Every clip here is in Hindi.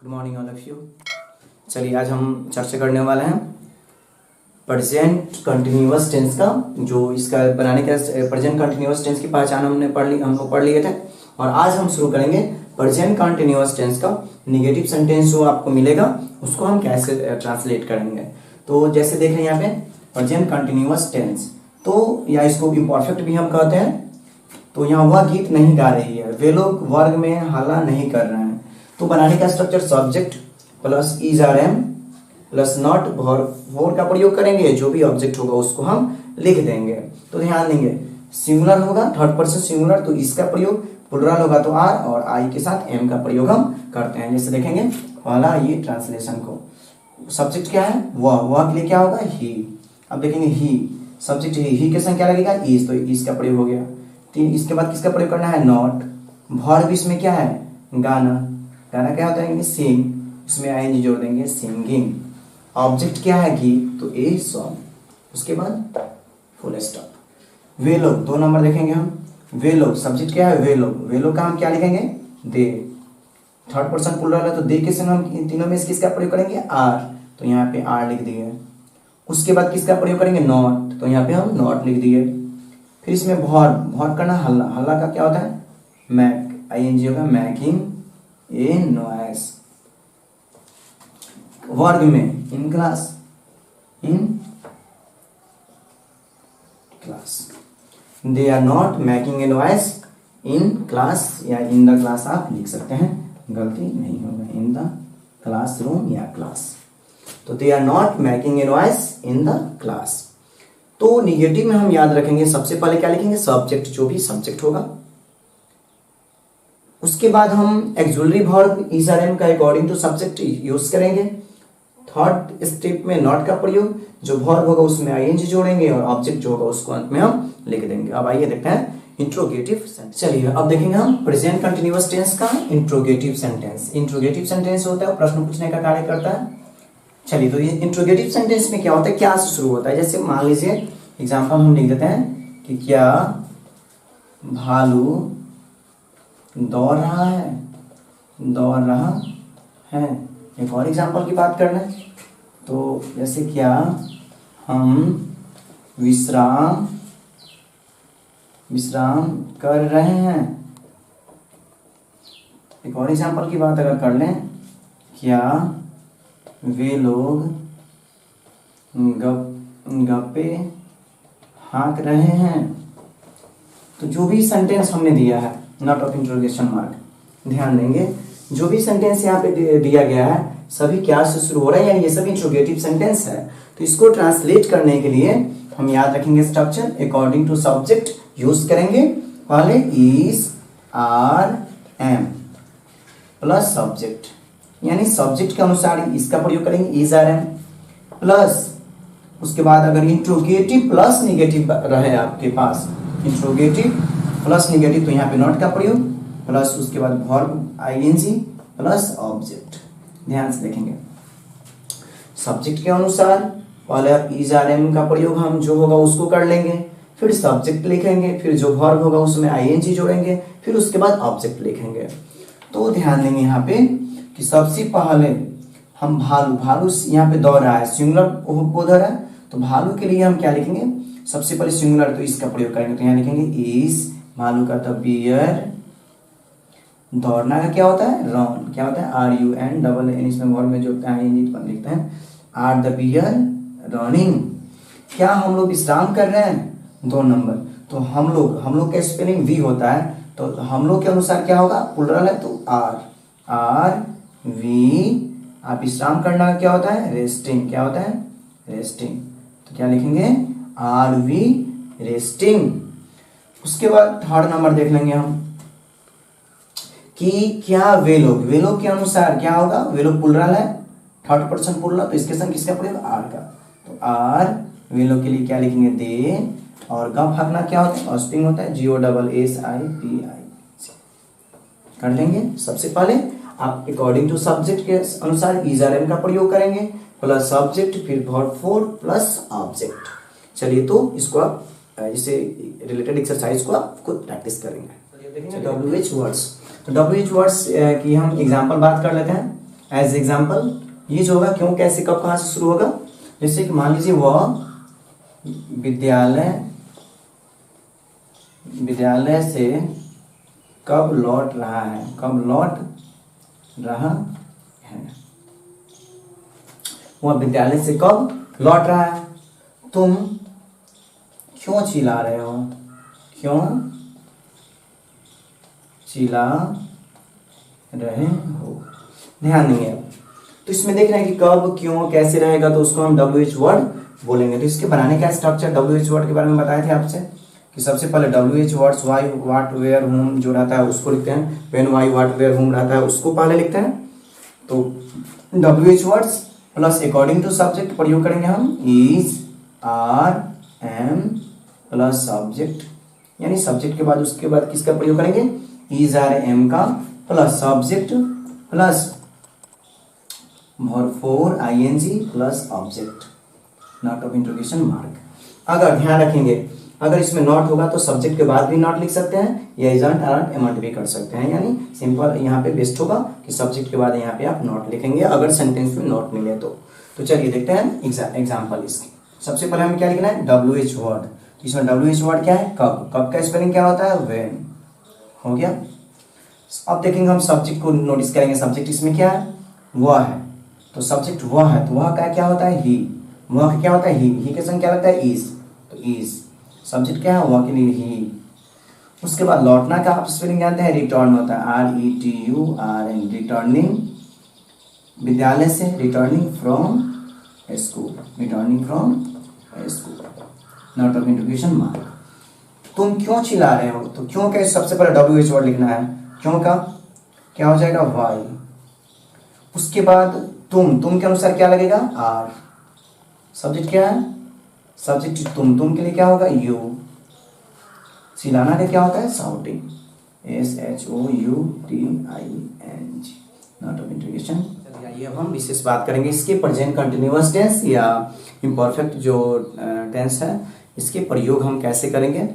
Good morning all of you. चलिए आज हम चर्चा करने वाले हैं प्रेजेंट कंटिन्यूअस टेंस का। जो इसका बनाने का प्रेजेंट कंटिन्यूअस टेंस की पहचान हम लोग पढ़ लिए थे और आज हम शुरू करेंगे प्रेजेंट कंटिन्यूअस टेंस का निगेटिव सेंटेंस जो आपको मिलेगा उसको हम कैसे ट्रांसलेट करेंगे। तो जैसे देख रहे हैं यहाँ पे प्रेजेंट कंटिन्यूअस टेंस, तो या इसको इम्परफेक्ट भी हम कहते हैं। तो यहाँ वह गीत नहीं गा रही है, वे लोग वर्ग में हल्ला नहीं कर रहे हैं। तो बनाने का structure subject plus is are am plus not verb का प्रयोग करेंगे। जो भी ऑब्जेक्ट होगा उसको हम लिख देंगे। तो ध्यान देंगे सिंगुलर होगा थर्ड पर्सन सिंगुलर तो इसका प्रयोग, प्लुरल होगा तो आर और आई के साथ एम का प्रयोग हम करते हैं। जैसे देखेंगे पहला ये ट्रांसलेशन को, सब्जेक्ट क्या है वह के लिए क्या होगा ही। अब देखेंगे ही सब्जेक्ट ही के संग क्या लगेगा इज, तो इज का प्रयोग हो गया। इसके बाद किसका प्रयोग करना है नॉट। वर्ब इसमें क्या है गाना, गाना क्या होता है सिंग, इसमें आईएनजी जोड़ देंगे सिंगिंग। ऑब्जेक्ट क्या है गीत तो ए सॉन्ग। उसके बाद फुल स्टॉप। वे लोग दो नंबर देखेंगे हम, वे लोग सब्जेक्ट क्या है वे लोग का हम क्या लिखेंगे दे। थर्ड पर्सन प्लुरल है तो दे के संग हम तीनों में किसका प्रयोग करेंगे आर, तो यहाँ पे आर लिख दिए। उसके बाद किसका प्रयोग करेंगे नॉट, तो यहाँ पे हम नॉट लिख दिए। फिर इसमें वर्ब करना हल्ला, हल्ला का क्या होता है मैक, आईएनजी होगा मैकिंग ए नॉइस। वर्ग में in class they are not making a noise in class या इन द क्लास आप लिख सकते हैं, गलती नहीं होगा इन द क्लासरूम या क्लास। तो they are not making a noise in the class. तो निगेटिव में हम याद रखेंगे सबसे पहले क्या लिखेंगे सब्जेक्ट, जो भी सब्जेक्ट होगा। उसके बाद हम auxiliary verb is are am का अकॉर्डिंग टू सब्जेक्ट यूज करेंगे। थर्ड स्टेप में नॉट का प्रयोग, जो वर्ब होगा उसमें आईएनजी जोड़ेंगे और ऑब्जेक्ट जो होगा उसको अंत में हम लिख देंगे। अब आइए देखते हैं इंट्रोगेटिव सेंटेंस। चलिए अब देखेंगे हम प्रेजेंट कंटिन्यूअस टेंस का इंट्रोगेटिव सेंटेंस। इंट्रोगेटिव सेंटेंस होता है प्रश्न पूछने का कार्य करता है। चलिए तो ये इंट्रोगेटिव सेंटेंस में क्या होता है, क्या से शुरू होता है। जैसे मान लीजिए एग्जाम्पल हम लिख देते हैं कि क्या भालू दौड़ रहा है। एक और एग्जाम्पल की बात कर लें तो जैसे क्या हम विश्राम कर रहे हैं। एक और एग्जाम्पल की बात अगर कर लें क्या वे लोग गप्पे हाँक रहे हैं। तो जो भी सेंटेंस हमने दिया है नॉट ऑफ इंट्रोगेशन मार्क, ध्यान देंगे जो भी सेंटेंस यहाँ पे दिया गया है सभी क्या से शुरू हो रहा है, यानी ये सभी इंट्रोगेटिव सेंटेंस है। तो इसको ट्रांसलेट करने के लिए हम याद रखेंगे structure according to subject use करेंगे। पहले is are am plus subject, यानी सब्जेक्ट के अनुसार इसका प्रयोग करेंगे इज आर एम प्लस। उसके बाद अगर इंट्रोगेटिव प्लस निगेटिव रहे आपके पास, इंट्रोगेटिव प्लस निगेटिव तो यहाँ पे नॉट का प्रयोग प्लस उसके बाद वर्ब आईएनजी प्लस ऑब्जेक्ट। ध्यान से देखेंगे सब्जेक्ट के अनुसार पहले इज आर एम का प्रयोग हम जो होगा उसको कर लेंगे, फिर सब्जेक्ट लिखेंगे, फिर जो वर्ब होगा उसमें आईएनजी जोड़ेंगे, फिर उसके बाद ऑब्जेक्ट लिखेंगे। तो ध्यान देंगे यहाँ पे कि सबसे पहले हम भालू यहाँ पे दौड़ रहा है, सिंगुलर बोध है तो भालू के लिए हम क्या लिखेंगे सबसे पहले सिंगुलर तो इसका प्रयोग करेंगे। तो यहाँ लिखेंगे इज, भालू का तो बियर, दौड़ना का क्या होता है रन, क्या होता है R U N double N, इसमें वर्ब में जो लिखते हैं आर द बियर रनिंग। क्या हम लोग विश्राम कर रहे हैं दो नंबर, तो हम लोग का स्पेलिंग वी होता है तो हम लोग के अनुसार क्या होगा प्लुरल है तो आर वी। आप विश्राम करना क्या होता है रेस्टिंग, क्या होता है रेस्टिंग, तो क्या लिखेंगे आर वी रेस्टिंग। उसके बाद थर्ड नंबर देख लेंगे हम कि क्या वे लोग के अनुसार क्या होगा, वे लोग प्लुरल है थर्ड पर्सन प्लुरल तो इसके संग किसका प्रयोग आर का, तो आर वे लोग के लिए क्या लिखेंगे दे। और गप हकना क्या होता है ऑस्पिंग होता है GOSSIPI कर लेंगे। सबसे पहले आप अकॉर्डिंग टू सब्जेक्ट के अनुसार इज आर एम का प्रयोग करेंगे प्लस सब्जेक्ट फिर वर्ब फोर प्लस ऑब्जेक्ट। चलिए तो इसको आप इसे रिलेटेड एक्सरसाइज को आप खुद प्रैक्टिस करेंगे। WH वर्ड्स, तो WH वर्ड्स की हम एग्जांपल बात कर लेते हैं। एज एग्जाम्पल ये जो होगा क्यों कैसे कब कहाँ से शुरू होगा, जैसे कि मान लीजिए वह विद्यालय से कब लौट रहा है, कब लौट रहा है, वह विद्यालय से कब लौट रहा है। तुम क्यों चिल्ला रहे हो, क्यों चिल्ला रहे हो, ध्यान देंगे। तो इसमें देख रहे हैं कि कब क्यों कैसे रहेगा, तो उसको हम WH वर्ड बोलेंगे। तो इसके बनाने का स्ट्रक्चर WH वर्ड के बारे में बताए थे आपसे कि सबसे पहले WH words why what where whom जो रहता है उसको लिखते हैं, व्हेन वाई व्हाट वेयर हुम रहता है उसको पहले लिखते हैं। तो WH words plus according to subject प्रयोग करेंगे हम, is are am plus subject, यानी सब्जेक्ट के बाद उसके बाद किसका प्रयोग करेंगे, इज आर एम का plus subject plus verb for ING plus object, not of interrogation mark. अगर ध्यान रखेंगे अगर इसमें नॉट होगा तो सब्जेक्ट के बाद भी नॉट लिख सकते हैं या इजंट आरंट एमंट भी कर सकते हैं, यानी सिंपल यहाँ पे बेस्ट होगा कि सब्जेक्ट के बाद यहाँ पे आप नॉट लिखेंगे अगर सेंटेंस में नॉट मिले तो चलिए देखते हैं एग्जाम्पल इसकी। सबसे पहले हमें क्या लिखना है, WH वर्ड। इसमें WH वर्ड क्या है, कब, कब का स्पेलिंग क्या होता है, व्हेन, हो गया। अब देखेंगे हम सब्जेक्ट को नोटिस करेंगे, सब्जेक्ट इसमें क्या है, वह है, तो सब्जेक्ट वह है तो वह का क्या होता है, ही, वह का क्या होता है, ही के संग क्या लगता है, इज, तो इज सब्जेक्ट क्या है, वह के लिए ही। उसके बाद लौटना का आप स्पेलिंग जानते हैं, रिटर्न होता है, RETURN, रिटर्निंग विद्यालय से, returning from school, returning from school, not of interrogation mark. तुम क्यों चिल्ला रहे हो, तो क्यों का सबसे पहले WH वर्ड लिखना है, क्यों का क्या हो जाएगा, वाई। उसके बाद तुम के अनुसार क्या लगेगा, आर। सब्जेक्ट क्या है, सब्जेक्ट तुम के लिए क्या होगा, यू। चिल्लाना का क्या होता है, shouting, SHOUTING, not of interrogation. चलिए अब हम विशेष बात करेंगे इसके प्रेजेंट कंटिन्यूअस टेंस या इम्परफेक्ट जो टेंस है इसके प्रयोग हम कैसे करेंगे।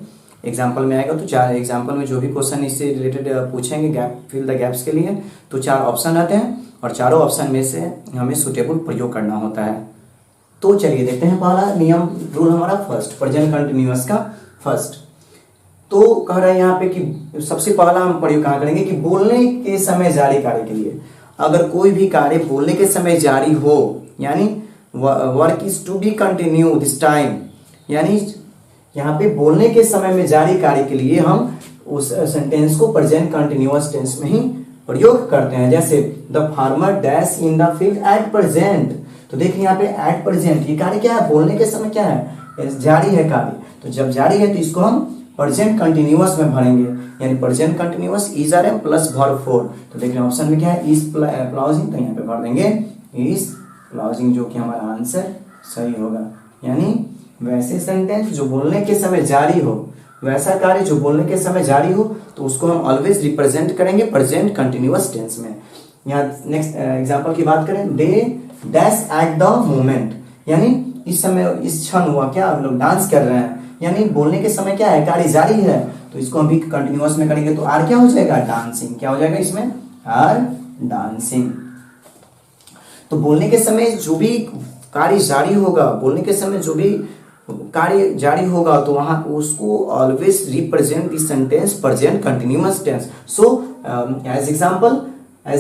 एग्जाम्पल में आएगा तो चार एग्जाम्पल में जो भी क्वेश्चन इससे रिलेटेड पूछेंगे गैप फिल द गैप्स के लिए, तो चार ऑप्शन रहते हैं और चारों ऑप्शन में से हमें सुटेबल प्रयोग करना होता है। तो चलिए देखते हैं पहला नियम, रूल हमारा फर्स्ट, प्रेजेंट कंटिन्यूअस का फर्स्ट। तो कह रहा है यहाँ पे कि सबसे पहला हम प्रयोग कहाँ करेंगे कि बोलने के समय जारी कार्य के लिए, अगर कोई भी कार्य बोलने के समय जारी हो, यानी work is to be continue this time, यानी यहाँ पे बोलने के समय में जारी कार्य के लिए हम उस सेंटेंस को प्रेजेंट कंटिन्यूअस टेंस में ही प्रयोग करते हैं। जैसे the farmer dash in the field at present, तो देखिए यहाँ पे एट प्रेजेंट ये कार्य क्या है, बोलने के समय क्या है, जारी है कार्य, तो जब जारी है तो इसको हम प्रेजेंट कंटिन्यूअस में भरेंगे, यानी present continuous is are am plus verb for. तो देखिए ऑप्शन में क्या है, इज प्लाउजिंग, तो यहाँ पे भर देंगे इज प्लाउजिंग, जो कि हमारा आंसर सही होगा। यानी वैसे सेंटेंस जो बोलने के समय जारी हो, वैसा कार्य जो बोलने के समय जारी हो, तो उसको हम ऑलवेज रिप्रेजेंट करेंगे प्रेजेंट कंटिन्यूअस टेंस में। यहाँ नेक्स्ट एग्जांपल की बात करें, they dash at the moment, यानी इस समय इस क्षण हुआ क्या, आप लोग डांस कर रहे हैं, यानी बोलने के समय क्या है, कार्य जारी है, तो इसको हम भी कंटिन्यूअस में करेंगे, तो आर क्या हो जाएगा, डांसिंग, क्या हो जाएगा इसमें, आर डांसिंग। तो बोलने के समय जो भी कार्य जारी होगा, बोलने के समय जो भी कार्य जारी होगा, तो वहां उसको always represent this sentence present continuous tense. So as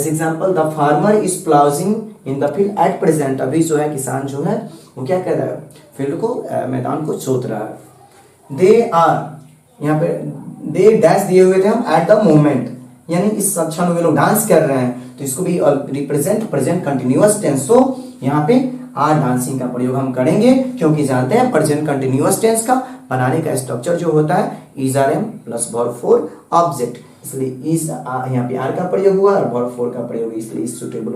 example the farmer is ploughing in the field at present, अभी जो है किसान जो है वो क्या कर रहा है, फील्ड को मैदान को जोत रहा है। दे आर, यहाँ पे दे डैश दिए हुए थे हम एट द मोमेंट, यानी इस क्षण में लोग डांस कर रहे हैं, तो इसको भी रिप्रेजेंट प्रेजेंट कंटिन्यूअस टेंस। सो यहाँ पे आर डांसिंग का प्रयोग हम करेंगे, क्योंकि जानते हैं प्रेजेंट कंटिन्यूअस टेंस का बनाने का स्ट्रक्चर जो होता है is are am plus verb for object, इसलिए इज यहाँ पे आर का प्रयोग हुआ और वर्ब फॉर का प्रयोग, इसलिए इस सुटेबल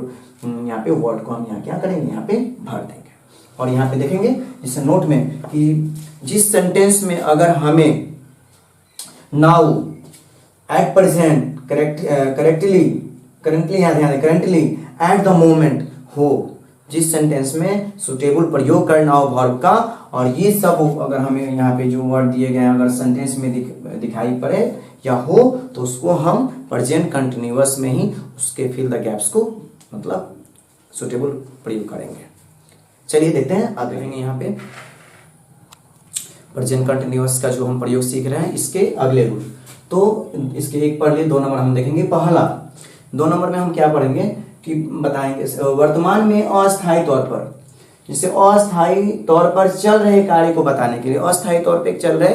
यहाँ पे वर्ड को हम यहाँ क्या करेंगे, यहाँ पे भर देंगे। और यहाँ पे देखेंगे इस नोट में कि जिस सेंटेंस में अगर हमें now at present currently at the moment हो, जिस सेंटेंस में सुटेबल प्रयोग करना हो वर्ब का, और ये सब अगर हमें यहाँ पे जो वर्ड दिए गए हैं अगर सेंटेंस में दिखाई पड़े या हो, तो उसको हम प्रेजेंट कंटिन्यूअस में ही उसके फिल द गैप्स को मतलब सुटेबल प्रयोग करेंगे। चलिए देखते हैं, आप देखेंगे यहाँ पे प्रेजेंट कंटिन्यूअस का जो हम प्रयोग सीख रहे हैं इसके अगले रूल। तो इसके एक पढ़ लिए, 2 नंबर हम देखेंगे। पहला 2 नंबर में हम क्या पढ़ेंगे कि बताएंगे वर्तमान में अस्थायी तौर पर, जिससे अस्थायी तौर पर चल रहे कार्य को बताने के लिए, अस्थायी तौर पे चल रहे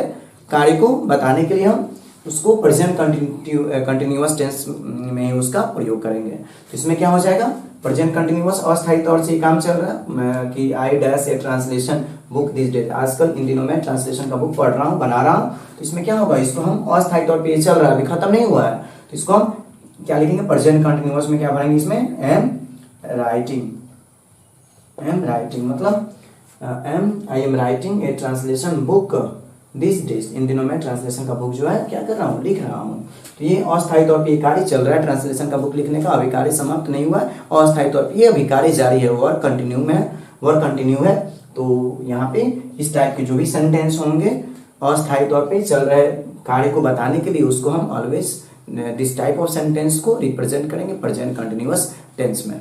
कार्य को बताने के लिए हम उसको प्रेजेंट कंटिन्यूअस टेंस में उसका प्रयोग करेंगे। तो इसमें क्या हो जाएगा, प्रेजेंट कंटिन्यूअस अस्थायी तौर से काम चल रहा है कि I dash A translation book this days, आजकल इन दिनों में ट्रांसलेशन का बुक पढ़ रहा हूँ, बना रहा हूँ। तो इसमें क्या होगा, इसको हम अस्थायी तौर पे चल रहा है, अभी खत्म नहीं हुआ है, तो इसको हम क्या लिखेंगे, प्रेजेंट कंटिन्यूअस में क्या भरेंगे, इसमें एम राइटिंग, एम राइटिंग मतलब I am writing a translation book this days, इन दिनों में ट्रांसलेशन का बुक जो है क्या कर रहा हूँ, लिख रहा हूँ। तो ये अस्थायी तौर पे कार्य चल रहा है, ट्रांसलेशन का बुक लिखने का, अभी कार्य समाप्त नहीं हुआ है, अस्थायी तौर पे ये अभी कार्य जारी है, वर्क कंटिन्यू में है, वर्क कंटिन्यू है। तो यहाँ पे इस टाइप के जो भी सेंटेंस होंगे अस्थायी तौर पे चल रहे कार्य को बताने के लिए उसको हम always this type of sentence को रिप्रेजेंट करेंगे प्रेजेंट कंटिन्यूअस टेंस में।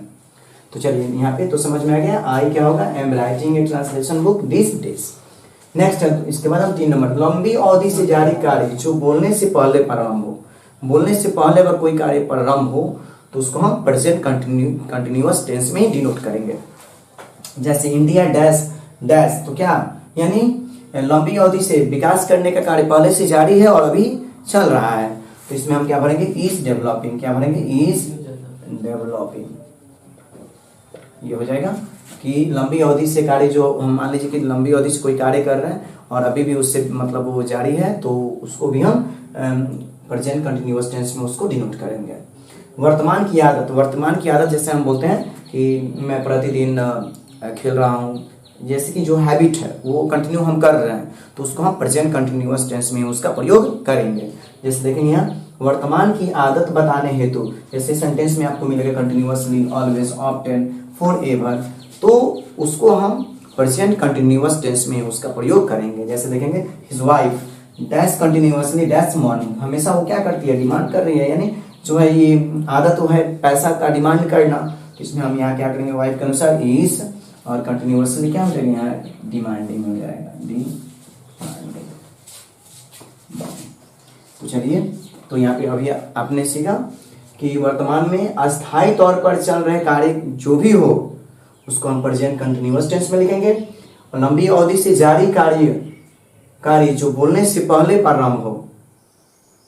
तो चलिए यहाँ पे तो समझ में आ गया, आई क्या होगा, M writing a translation book this days. Next है, इसके बाद हम 3 नंबर, लंबी अवधि से जारी कार्य जो बोलने से पहले प्रारंभ हो, बोलने से पहले अगर कोई कार्य प्रारंभ हो तो उसको हम प्रेजेंट कंटिन्यूअस टेंस में ही डिनोट करेंगे। जैसे इंडिया डैश डैश, तो क्या यानी लंबी अवधि से विकास करने का कार्य पहले से जारी है और अभी चल रहा है। तो इसमें हम क्या भरेंगे, इज डेवलपिंग, क्या भरेंगे, इज डेवलपिंग। ये हो जाएगा कि लंबी अवधि से कार्य जो हम मान लीजिए कि लंबी अवधि से कोई कार्य कर रहे हैं और अभी भी उससे मतलब वो जारी है, तो उसको भी हम प्रेजेंट कंटिन्यूअस टेंस में उसको डिनोट करेंगे। वर्तमान की आदत, वर्तमान की आदत जैसे हम बोलते हैं कि मैं प्रतिदिन खेल रहा हूँ, जैसे कि जो हैबिट है वो कंटिन्यू हम कर रहे हैं, तो उसको हम प्रेजेंट कंटिन्यूअस टेंस में उसका प्रयोग करेंगे। जैसे देखेंगे यहाँ वर्तमान की आदत बताने हेतु, जैसे सेंटेंस में आपको मिलेगा कंटिन्यूअसली, ऑलवेज, ऑफ्टन, फॉरएवर, तो उसको हम प्रेजेंट कंटिन्यूअस टेंस में उसका प्रयोग करेंगे। जैसे देखेंगे his wife dash continuously dash morning, हमेशा वो क्या करती है, डिमांड कर रही है, यानी जो है ये आदत वो है पैसा का डिमांड करना। तो इसमें हम यहाँ क्या करेंगे, वाइफ के अनुसार इज और कंटिन्यूअसली क्या हो जाएगा, यहाँ डिमांडिंग हो जाएगा, डिमांडिंग। तो चलिए, तो यहाँ पे अभी आपने सीखा कि वर्तमान में अस्थायी तौर पर चल रहे कार्य जो भी हो उसको हम प्रेजेंट कंटिन्यूअस टेंस में लिखेंगे, और लंबी अवधि से जारी कार्य जो बोलने से पहले प्रारंभ हो,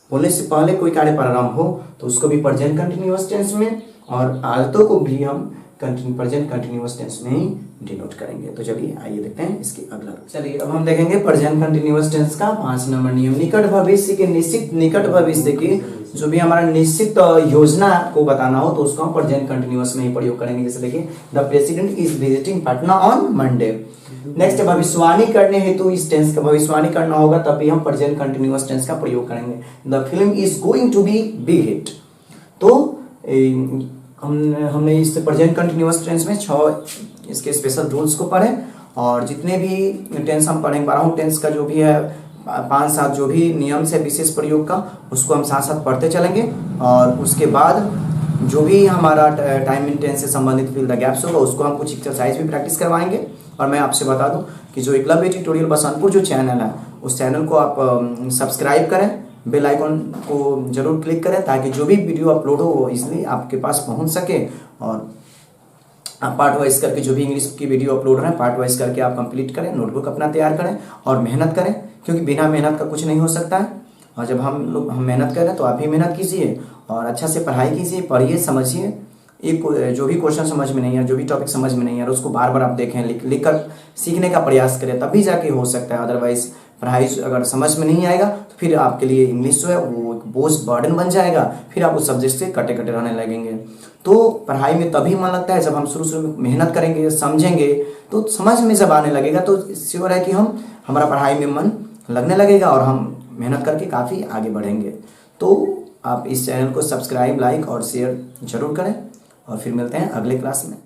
बोलने से पहले कोई कार्य प्रारंभ हो तो उसको भी प्रेजेंट कंटिन्यूअस टेंस में, और आदतों को भी हम प्रेजेंट कंटिन्यूअस टेंस में ही डिनोट करेंगे। तो चलिए आइए देखते हैं इसके अगला। चलिए अब हम देखेंगे प्रेजेंट कंटिन्यूअस टेंस का 5 नंबर नियम। निकट भविष्य के निकट भविष्य की जो भी हमारा निश्चित योजना को बताना हो तो उसको हम प्रेजेंट कंटिन्यूअस में ही प्रयोग करेंगे। जैसे देखिए the president is visiting Patna on Monday. Next भविष्यवाणी करने हेतु इस टेंस का भविष्यवाणी करना होगा तब भी हम प्रेजेंट कंटिन्यूअस टेंस का प्रयोग करेंगे। The film is going to be big hit. तो हमने इस प्रेजेंट कंटिन्यूअस टेंस में 6 इसके स्पेशल रूल्स को पढ़े, और जितने भी टेंस हम पढ़ेंगे 12 टेंस का जो भी है 5-7 जो भी नियम से विशेष प्रयोग का उसको हम साथ साथ पढ़ते चलेंगे। और उसके बाद जो भी हमारा टाइम इन टेंस से संबंधित फिल द गैप्स होगा उसको हम कुछ एक्सरसाइज भी प्रैक्टिस करवाएंगे। और मैं आपसे बता दूं कि जो एकलव्य ट्यूटोरियल बसंतपुर जो चैनल है उस चैनल को आप सब्सक्राइब करें, बेल आइकन को जरूर क्लिक करें ताकि जो भी वीडियो अपलोड हो वो इसलिए आपके पास पहुंच सके। और आप पार्ट वाइज करके जो भी इंग्लिश की वीडियो अपलोड रहे हैं पार्ट वाइज करके आप कंप्लीट करें, नोटबुक अपना तैयार करें और मेहनत करें, क्योंकि बिना मेहनत का कुछ नहीं हो सकता है। और जब हम मेहनत करें तो आप भी मेहनत कीजिए और अच्छा से पढ़ाई कीजिए, पढ़िए, समझिए। एक जो भी क्वेश्चन समझ में नहीं है, जो भी टॉपिक समझ में नहीं है उसको बार बार आप देखें, लिख कर सीखने का प्रयास करें, तभी जाके हो सकता है। अदरवाइज पढ़ाई अगर समझ में नहीं आएगा तो फिर आपके लिए इंग्लिश जो है वो एक बोझ बर्डन बन जाएगा, फिर आप उस सब्जेक्ट से कटे कटे रहने लगेंगे। तो पढ़ाई में तभी मन लगता है जब हम शुरू में मेहनत करेंगे, समझेंगे, तो समझ में जब आने लगेगा तो श्योर है कि हमारा पढ़ाई में मन लगने लगेगा और हम मेहनत करके काफ़ी आगे बढ़ेंगे। तो आप इस चैनल को सब्सक्राइब, लाइक और शेयर जरूर करें, और फिर मिलते हैं अगले क्लास में।